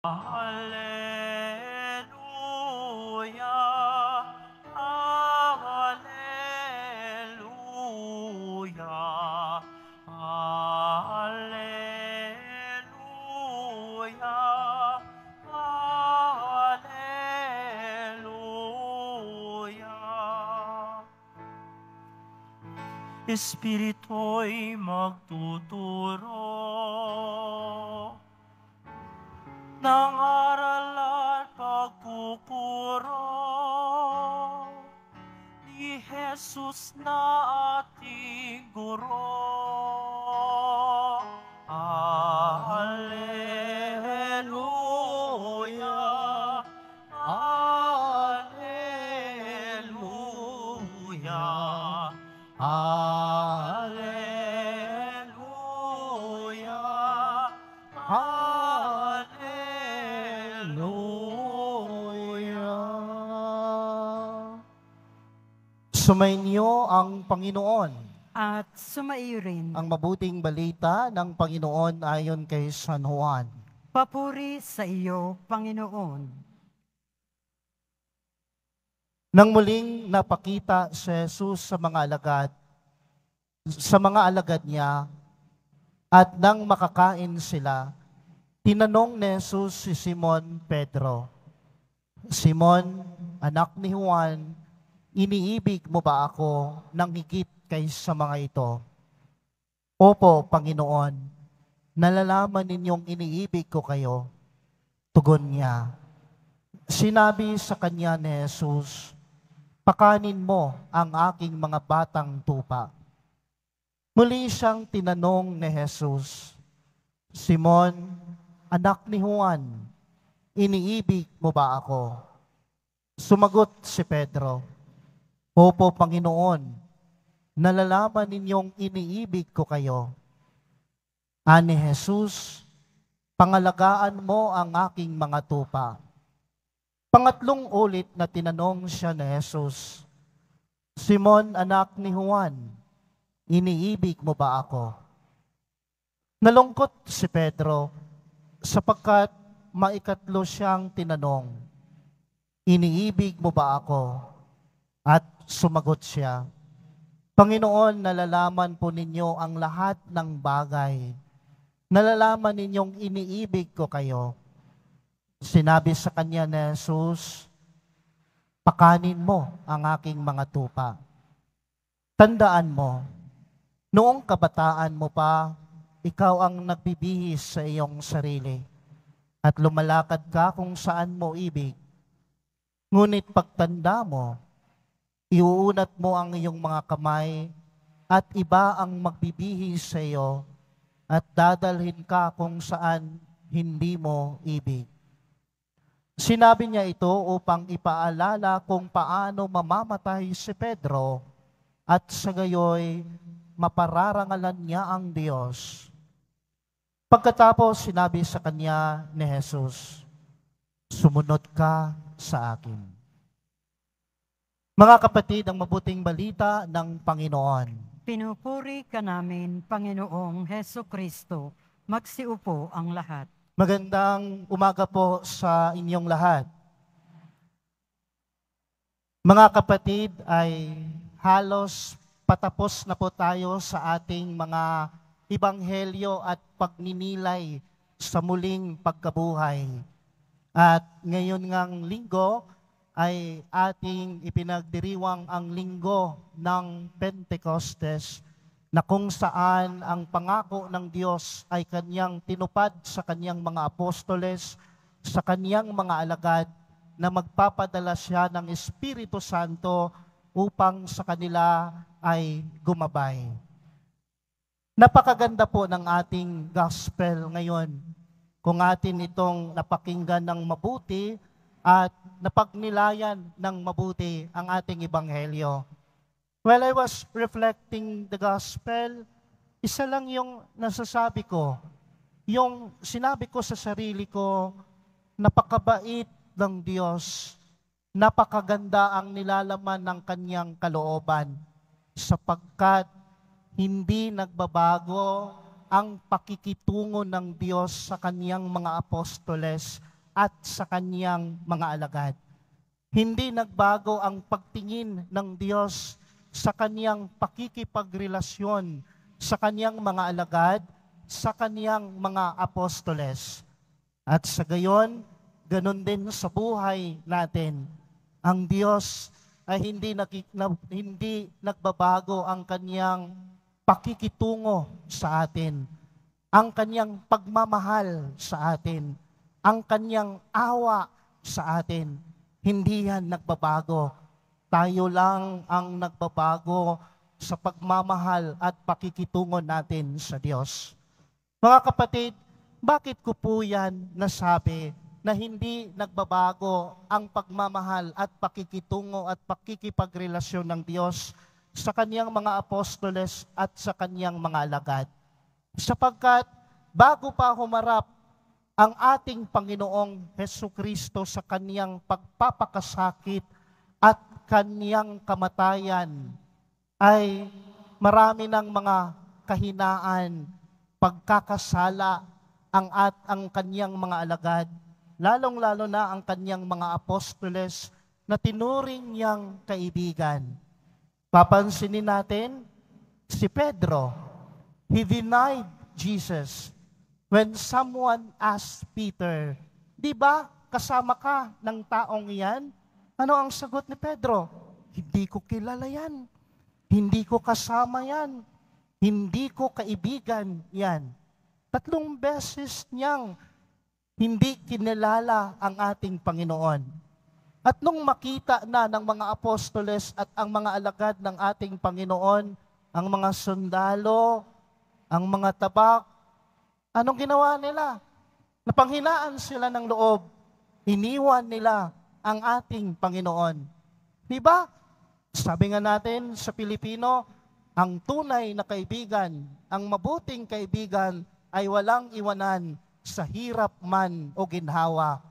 Alleluia, Alleluia, Alleluia, Alleluia. Espiritu'y magtuturo ng aral at pagkukuro ni Jesus na ating guro. Alleluia, Alleluia, Alleluia, Alleluia. Sumainyo ang Panginoon. At sumaiyo rin. Ang mabuting balita ng Panginoon ayon kay San Juan. Papuri sa iyo, Panginoon. Nang muling napakita si Jesus sa mga alagad niya, at nang makakain sila, tinanong ni Jesus si Simon Pedro, "Simon, anak ni Juan, iniibig mo ba ako nang higit kaysa mga ito?" "Opo, Panginoon, nalalaman ninyong iniibig ko kayo," tugon niya. Sinabi sa kanya ni Jesus, "Pakanin mo ang aking mga batang tupa." Muli siyang tinanong ni Jesus, "Simon, anak ni Juan, iniibig mo ba ako?" Sumagot si Pedro, "Opo, Panginoon, nalalaman ninyong iniibig ko kayo." Ani Jesus, "Pangalagaan mo ang aking mga tupa." Pangatlong ulit na tinanong siya ni Jesus, "Simon, anak ni Juan, iniibig mo ba ako?" Nalungkot si Pedro sapagkat maikatlo siyang tinanong, "Iniibig mo ba ako?" At sumagot siya, "Panginoon, nalalaman po ninyo ang lahat ng bagay. Nalalaman ninyong iniibig ko kayo." Sinabi sa kanya ni Jesus, "Pakanin mo ang aking mga tupa." Tandaan mo, noong kabataan mo pa, ikaw ang nagbibihis sa iyong sarili at lumalakad ka kung saan mo ibig. Ngunit pagtanda mo, iuunat mo ang iyong mga kamay at iba ang magbibihis sa iyo at dadalhin ka kung saan hindi mo ibig. Sinabi niya ito upang ipaalala kung paano mamamatay si Pedro at sa gayoy mapararangalan niya ang Diyos. Pagkatapos sinabi sa kanya ni Jesus, "Sumunod ka sa akin." Mga kapatid, ang mabuting balita ng Panginoon. Pinupuri ka namin, Panginoong Heso Kristo. Magsiupo ang lahat. Magandang umaga po sa inyong lahat. Mga kapatid, ay halos patapos na po tayo sa ating mga ebanghelyo at pagninilay sa muling pagkabuhay. At ngayon ngang linggo ay ating ipinagdiriwang ang linggo ng Pentecostes, na kung saan ang pangako ng Diyos ay kanyang tinupad sa kanyang mga apostoles, sa kanyang mga alagad, na magpapadala siya ng Espiritu Santo upang sa kanila ay gumabay. Napakaganda po ng ating gospel ngayon kung atin itong napakinggan ng mabuti at napagnilayan ng mabuti ang ating ebanghelyo. While I was reflecting the gospel, isa lang yung nasasabi ko. Yung sinabi ko sa sarili ko, napakabait ng Diyos, napakaganda ang nilalaman ng kanyang kalooban, sapagkat hindi nagbabago ang pakikitungo ng Diyos sa kanyang mga apostoles at sa kanyang mga alagad. Hindi nagbago ang pagtingin ng Diyos sa kanyang pakikipagrelasyon sa kanyang mga alagad, sa kanyang mga apostoles. At sa gayon, ganun din sa buhay natin. Ang Diyos ay hindi nagbabago ang kanyang pakikitungo sa atin, ang kanyang pagmamahal sa atin, ang kanyang awa sa atin. Hindi yan nagbabago. Tayo lang ang nagbabago sa pagmamahal at pakikitungo natin sa Diyos. Mga kapatid, bakit ko po yan nasabi na hindi nagbabago ang pagmamahal at pakikitungo at pakikipagrelasyon ng Diyos sa kanyang mga apostoles at sa kanyang mga alagad? Sapagkat bago pa humarap ang ating Panginoong Hesukristo sa kanyang pagpapakasakit at kanyang kamatayan, ay marami ng mga kahinaan, pagkakasala ang kanyang mga alagad, lalong-lalo na ang kanyang mga apostoles na tinuring niyang kaibigan. Papansinin natin, si Pedro, he denied Jesus. When someone asked Peter, di ba kasama ka ng taong iyan? Ano ang sagot ni Pedro? Hindi ko kilala yan. Hindi ko kasama yan. Hindi ko kaibigan yan. 3 beses niyang hindi kinilala ang ating Panginoon. At nung makita na ng mga apostoles at ang mga alagad ng ating Panginoon, ang mga sundalo, ang mga tabak, anong ginawa nila? Napanghinaan sila ng loob. Iniwan nila ang ating Panginoon. Di ba? Sabi nga natin sa Pilipino, ang tunay na kaibigan, ang mabuting kaibigan ay walang iwanan sa hirap man o ginhawa.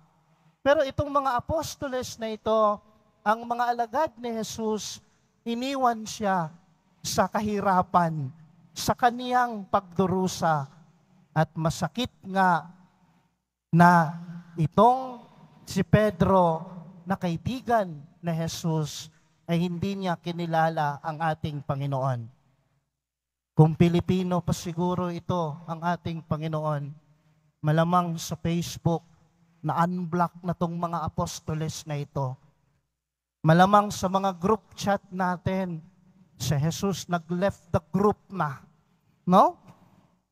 Pero itong mga apostoles na ito, ang mga alagad ni Jesus, iniwan siya sa kahirapan, sa kaniyang pagdurusa. At masakit nga na itong si Pedro na kaibigan na Jesus ay hindi niya kinilala ang ating Panginoon. Kung Pilipino pa siguro ito ang ating Panginoon, malamang sa Facebook na unblock na tong mga apostoles na ito. Malamang sa mga group chat natin, si Jesus nag-left the group na. No?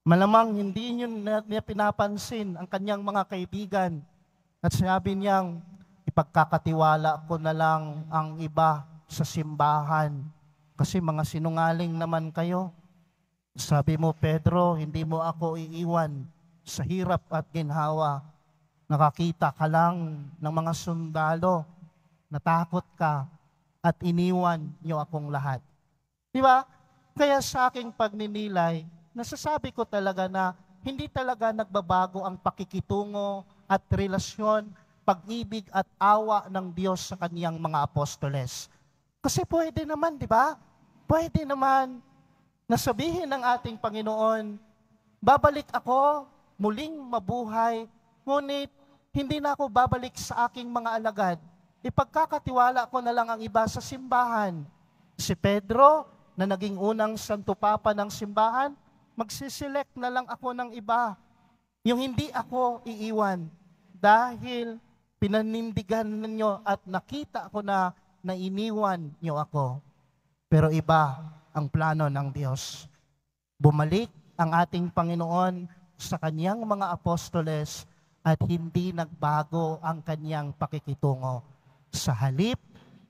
Malamang hindi niya pinapansin ang kanyang mga kaibigan. At sabi niyang, ipagkakatiwala ko na lang ang iba sa simbahan. Kasi mga sinungaling naman kayo. Sabi mo, Pedro, hindi mo ako iiwan sa hirap at ginhawa. Nakakita ka lang ng mga sundalo, natakot ka, at iniwan niyo akong lahat. Di ba? Kaya sa aking pagninilay, nasasabi ko talaga na hindi talaga nagbabago ang pakikitungo at relasyon, pag-ibig at awa ng Diyos sa kaniyang mga apostoles. Kasi pwede naman, di ba? Pwede naman na sabihin ng ating Panginoon, babalik ako, muling mabuhay, ngunit hindi na ako babalik sa aking mga alagad. Ipagkakatiwala ko na lang ang iba sa simbahan. Si Pedro, na naging unang santo papa ng simbahan, magsiselect na lang ako ng iba. Yung hindi ako iiwan. Dahil pinanindigan ninyo at nakita ko na iniwan niyo ako. Pero iba ang plano ng Diyos. Bumalik ang ating Panginoon sa kaniyang mga apostoles at hindi nagbago ang kaniyang pakikitungo. Sa halip,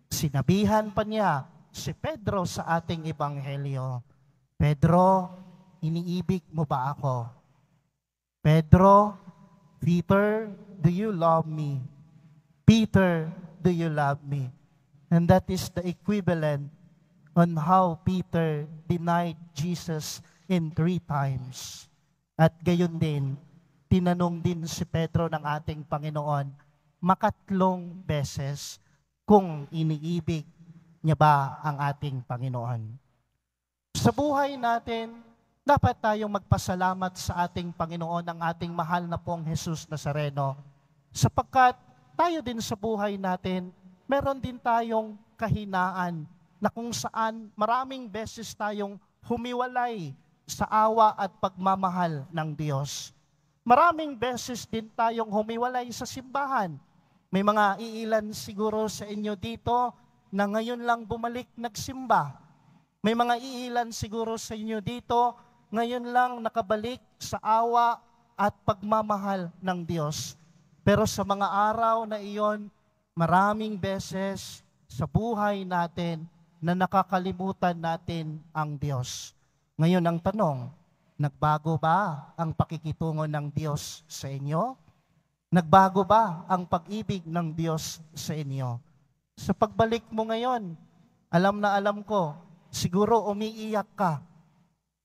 sinabihan pa niya si Pedro sa ating ebanghelyo, Pedro, iniibig mo ba ako? Pedro, Peter, do you love me? Peter, do you love me? And that is the equivalent on how Peter denied Jesus in 3 times. At gayon din, tinanong din si Pedro ng ating Panginoon, 3 beses kung iniibig niya ba ang ating Panginoon. Sa buhay natin, dapat tayong magpasalamat sa ating Panginoon, ang ating mahal na pong Jesus Nazareno, Sapagkat tayo din sa buhay natin, meron din tayong kahinaan na kung saan maraming beses tayong humiwalay sa awa at pagmamahal ng Diyos. Maraming beses din tayong humiwalay sa simbahan. May mga iilan siguro sa inyo dito na ngayon lang bumalik nagsimba. May mga iilan siguro sa inyo dito, ngayon lang nakabalik sa awa at pagmamahal ng Diyos. Pero sa mga araw na iyon, maraming beses sa buhay natin na nakakalimutan natin ang Diyos. Ngayon ang tanong, nagbago ba ang pakikitungo ng Diyos sa inyo? Nagbago ba ang pag-ibig ng Diyos sa inyo? Sa pagbalik mo ngayon, alam na alam ko, siguro umiiyak ka.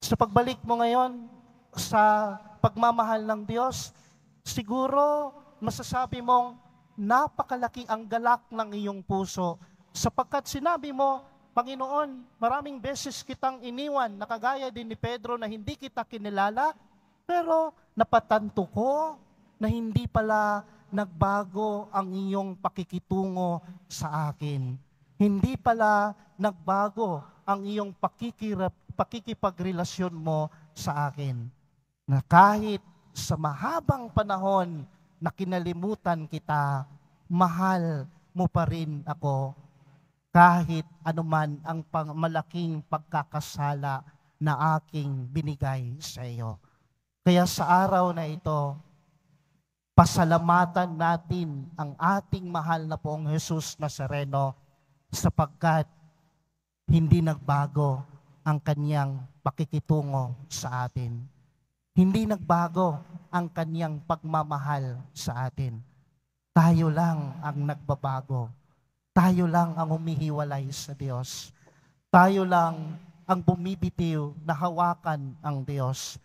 Sa pagbalik mo ngayon sa pagmamahal ng Diyos, siguro masasabi mong napakalaki ang galak ng iyong puso sapagkat sinabi mo, Panginoon, maraming beses kitang iniwan na kagaya din ni Pedro na hindi kita kinilala, pero napatanto ko na hindi pala nagbago ang iyong pakikitungo sa akin. Hindi pala nagbago ang iyong pakikipagrelasyon mo sa akin. Na kahit sa mahabang panahon na kinalimutan kita, mahal mo pa rin ako. Kahit anuman ang malaking pagkakasala na aking binigay sa iyo. Kaya sa araw na ito, pasalamatan natin ang ating mahal na Poong Jesus Nazareno sapagkat hindi nagbago ang kanyang pakikitungo sa atin. Hindi nagbago ang kanyang pagmamahal sa atin. Tayo lang ang nagbabago. Tayo lang ang humihiwalay sa Diyos. Tayo lang ang bumibitiw na hawakan ang Diyos.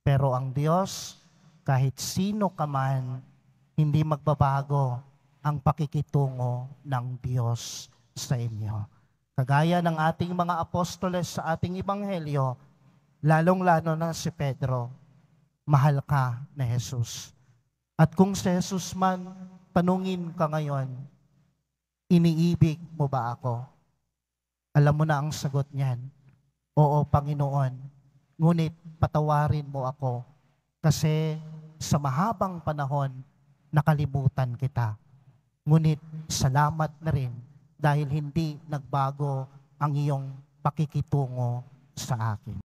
Pero ang Diyos, kahit sino ka man, hindi magbabago ang pakikitungo ng Diyos sa inyo. Kagaya ng ating mga apostoles sa ating ebanghelyo, lalong-lalo na si Pedro, mahal ka na Jesus. At kung si Jesus man, tanungin ka ngayon, iniibig mo ba ako? Alam mo na ang sagot niyan. Oo, Panginoon. Ngunit patawarin mo ako kasi sa mahabang panahon nakalimutan kita. Ngunit salamat na rin dahil hindi nagbago ang iyong pakikitungo sa akin.